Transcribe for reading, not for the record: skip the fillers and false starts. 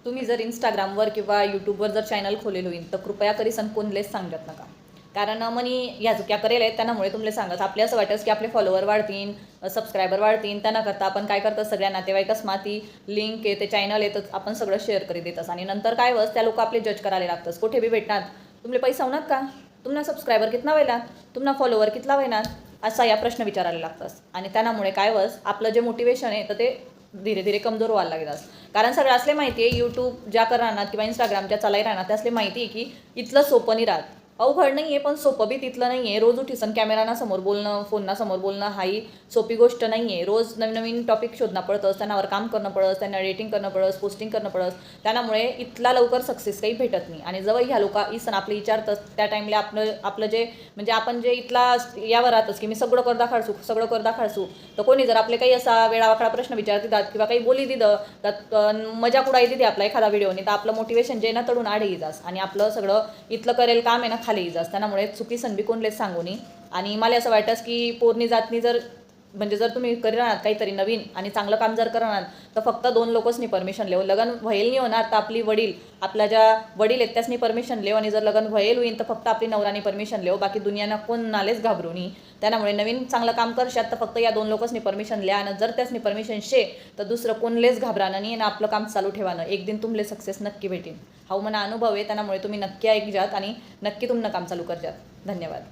तुम्ही जर इंस्टाग्रामवर किंवा यूट्यूबवर जर चॅनल खोलेल होईल तर कृपया करी सन कोणलेच सांगत नका. कारण मनी ह्या चुक्या करेल आहेत त्यामुळे तुमले सांगत आपले असं वाटतं की आपले फॉलोवर वाढतील, सबस्क्रायबर वाढतील. त्यांना करता आपण काय करतं सगळ्या नातेवाईकच माती लिंक आहे ते चॅनल येतच आपण सगळं शेअर करीत देतस आणि नंतर काय वस त्या लोक आपले जज करायला लागतंच. कुठे बी भेटणार तुमले पैसा होणार का, तुम्हाला सबस्क्रायबर कितना व्हायला, तुम्हाला फॉलोवर कितला व्हायणार, असा या प्रश्न विचारायला लागतंच. आणि त्यामुळे काय वस आपलं जे मोटिवेशन आहे तर ते धीरे धीरे कमजोर व्हायला लागतात. कारण सगळं असले माहिती आहे यूट्यूब ज्या करणार किंवा इंस्टाग्रामच्या चालाई राहणार त्यासले माहिती आहे की इथलं सोपं नाही राहत. अवघड नाही आहे पण सोपं बी तिथलं नाही आहे. रोज उठीसन कॅमेराना समोर बोलणं, फोनना समोर बोलणं हाही सोपी गोष्ट नाही आहे. रोज नवीन नवीन टॉपिक शोधणं पडतंच, त्यांनावर काम करणं पडतं, त्यांना एडिटिंग करणं पडतं, पोस्टिंग करणं पडतं. त्यामुळे इथला लवकर सक्सेस काही भेटत नाही. आणि जवळ ह्या लोक इसन आपले विचारतं त्या टाईमला आपलं जे म्हणजे आपण जे इथला यावर राहतच की मी सगळं कर दाखवायचो तर कोणी जर आपले काही असा वेळावाकडा प्रश्न विचारत देतात किंवा काही बोली दिलं तर मजाक उडाई दिली आपला एखादा व्हिडिओने तर आपलं मोटिवेशन जे ना तडून आडे येईजास आणि आपलं सगळं इथलं करेल काम आहे ना खाली येईजास. त्यामुळे चुकी संधी कोणलेच सांगू नये. आणि मला असं वाटतं की पोरणी जातनी जर म्हणजे जर तुम्ही करणार काहीतरी नवीन आणि चांगलं काम जर करणार तर फक्त 2 लोकच नाही परमिशन लेव. लग्न व्हायला नाही होणार तर आपली वडील आपल्या ज्या वडील आहेत त्यासनी परमिशन लेव आणि जर लग्न व्हायला होईल तर फक्त आपली नवरानी परमिशन लेव. बाकी दुनियानं कोण नालेच घाबरू नये. त्यामुळे नवीन चांगलं काम करशात तर फक्त या 2 लोकांनी परमिशन लिहा आणि जर त्यासनी परमिशन शे तर दुसरं कोणलेच घाबरानं नाही आणि आपलं काम चालू ठेवानं. एक दिन तुमले सक्सेस नक्की भेटेल. हा मला अनुभव आहे. त्यामुळे तुम्ही नक्की ऐकजात आणि नक्की तुमनं काम चालू करजात. धन्यवाद.